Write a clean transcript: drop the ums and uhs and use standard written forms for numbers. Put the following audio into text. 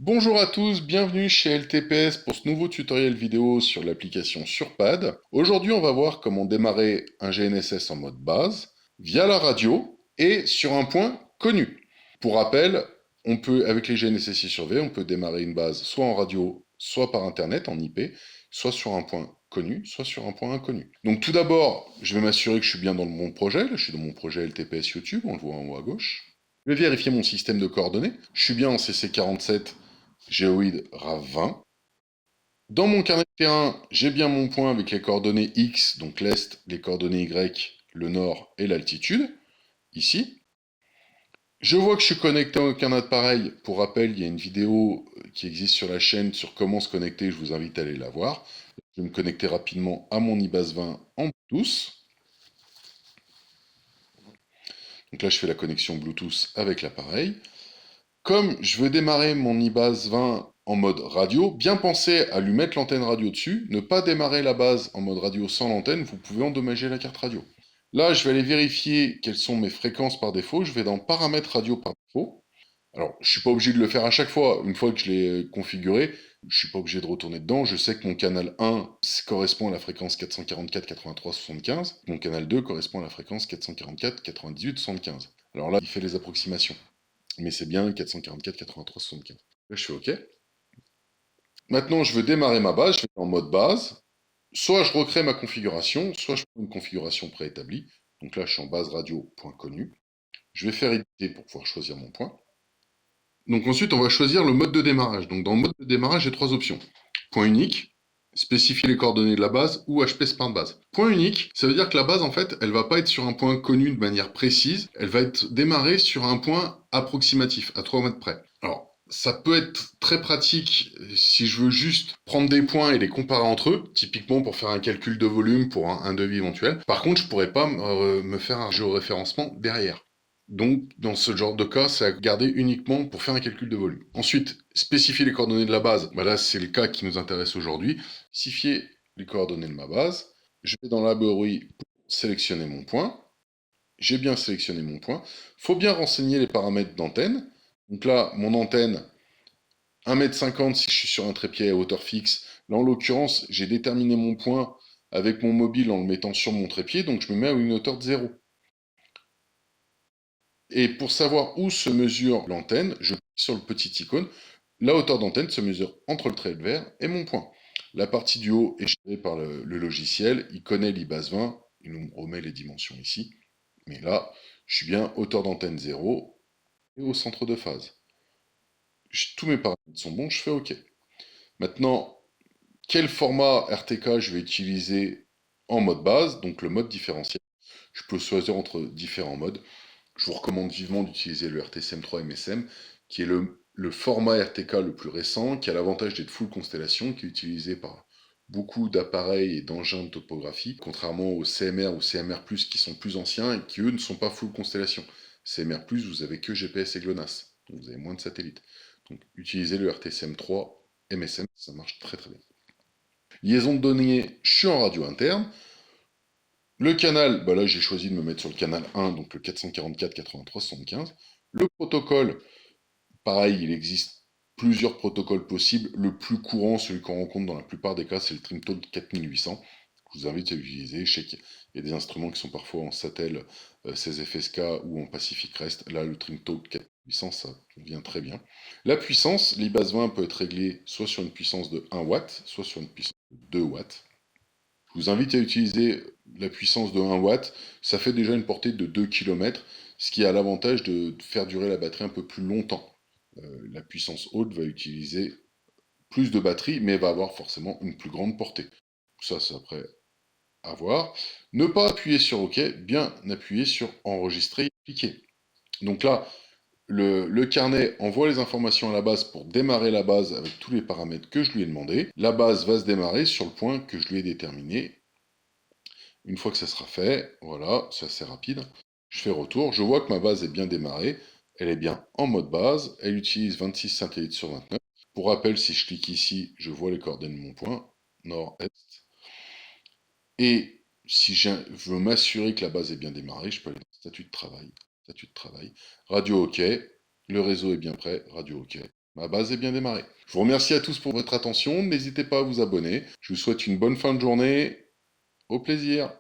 Bonjour à tous, bienvenue chez LTPS pour ce nouveau tutoriel vidéo sur l'application Surpad. Aujourd'hui, on va voir comment démarrer un GNSS en mode base via la radio et sur un point connu. Pour rappel, avec les GNSS sur V, on peut démarrer une base soit en radio, soit par Internet en IP, soit sur un point connu, soit sur un point inconnu. Donc tout d'abord, je vais m'assurer que je suis bien dans mon projet. Là, je suis dans mon projet LTPS YouTube, on le voit en haut à gauche. Je vais vérifier mon système de coordonnées. Je suis bien en CC47 géoïde RAV20. Dans mon carnet de terrain, j'ai bien mon point avec les coordonnées X, donc l'Est, les coordonnées Y, le Nord et l'altitude, ici. Je vois que je suis connecté à aucun appareil. Pour rappel, il y a une vidéo qui existe sur la chaîne sur comment se connecter, je vous invite à aller la voir. Je vais me connecter rapidement à mon IBAS 20 en Bluetooth. Donc là, je fais la connexion Bluetooth avec l'appareil. Comme je veux démarrer mon IBAS 20 en mode radio, bien penser à lui mettre l'antenne radio dessus, ne pas démarrer la base en mode radio sans l'antenne, vous pouvez endommager la carte radio. Là, je vais aller vérifier quelles sont mes fréquences par défaut, je vais dans paramètres radio par défaut. Alors, je suis pas obligé de le faire à chaque fois, une fois que je l'ai configuré, je suis pas obligé de retourner dedans, je sais que mon canal 1 correspond à la fréquence 444 83 75, mon canal 2 correspond à la fréquence 444 98 75. Alors là, il fait les approximations. Mais c'est bien 444, 83, 75. Là, je fais OK. Maintenant, je veux démarrer ma base, je vais en mode base. Soit je recrée ma configuration, soit je prends une configuration préétablie. Donc là, je suis en base radio, point connu. Je vais faire éditer pour pouvoir choisir mon point. Donc ensuite, on va choisir le mode de démarrage. Donc dans le mode de démarrage, j'ai trois options. Point unique, spécifier les coordonnées de la base ou HP Smart Base. Point unique, ça veut dire que la base, en fait, elle va pas être sur un point connu de manière précise, elle va être démarrée sur un point approximatif, à 3 mètres près. Alors, ça peut être très pratique si je veux juste prendre des points et les comparer entre eux, typiquement pour faire un calcul de volume pour un devis éventuel. Par contre, je pourrais pas me faire un géoréférencement derrière. Donc, dans ce genre de cas, c'est à garder uniquement pour faire un calcul de volume. Ensuite, spécifier les coordonnées de la base. Bah là, c'est le cas qui nous intéresse aujourd'hui. Spécifier les coordonnées de ma base. Je vais dans la bruit pour sélectionner mon point. J'ai bien sélectionné mon point. Il faut bien renseigner les paramètres d'antenne. Donc là, mon antenne, 1,50 m si je suis sur un trépied à hauteur fixe. Là, en l'occurrence, j'ai déterminé mon point avec mon mobile en le mettant sur mon trépied, donc je me mets à une hauteur de 0. Et pour savoir où se mesure l'antenne, je clique sur le petit icône. La hauteur d'antenne se mesure entre le trait vert et mon point. La partie du haut est gérée par le logiciel. Il connaît l'IBAS 20. Il nous remet les dimensions ici. Mais là, je suis bien hauteur d'antenne 0 et au centre de phase. Tous mes paramètres sont bons, je fais OK. Maintenant, quel format RTK je vais utiliser en mode base, donc le mode différentiel. Je peux choisir entre différents modes. Je vous recommande vivement d'utiliser le RTCM3 MSM, qui est le format RTK le plus récent, qui a l'avantage d'être full constellation, qui est utilisé par beaucoup d'appareils et d'engins de topographie, contrairement aux CMR ou CMR+, qui sont plus anciens et qui, eux, ne sont pas full constellation. CMR+, vous avez que GPS et GLONASS, donc vous avez moins de satellites. Donc utilisez le RTCM3 MSM, ça marche très très bien. Liaison de données, je suis en radio interne. Le canal, bah là j'ai choisi de me mettre sur le canal 1, donc le 444 83 75. Le protocole, pareil, il existe plusieurs protocoles possibles. Le plus courant, celui qu'on rencontre dans la plupart des cas, c'est le Trimtalk 4800. Je vous invite à l'utiliser. Je sais qu'il y a des instruments qui sont parfois en Satel 16FSK ou en Pacific Rest. Là, le Trimtalk 4800, ça vient très bien. La puissance, l'IBAS 20 peut être réglée soit sur une puissance de 1 watt, soit sur une puissance de 2 watts. Je vous invite à utiliser la puissance de 1 watt. Ça fait déjà une portée de 2 km, ce qui a l'avantage de faire durer la batterie un peu plus longtemps. La puissance haute va utiliser plus de batterie, mais va avoir forcément une plus grande portée. Ça, c'est après à voir. Ne pas appuyer sur OK, bien appuyer sur enregistrer et cliquer. Donc là, le carnet envoie les informations à la base pour démarrer la base avec tous les paramètres que je lui ai demandé. La base va se démarrer sur le point que je lui ai déterminé. Une fois que ça sera fait, voilà, c'est assez rapide, je fais retour, je vois que ma base est bien démarrée, elle est bien en mode base, elle utilise 26 satellites sur 29. Pour rappel, si je clique ici, je vois les coordonnées de mon point, nord-est. Et si je veux m'assurer que la base est bien démarrée, je peux aller dans statut de travail, radio OK, le réseau est bien prêt, radio OK. Ma base est bien démarrée. Je vous remercie à tous pour votre attention. N'hésitez pas à vous abonner. Je vous souhaite une bonne fin de journée. Au plaisir.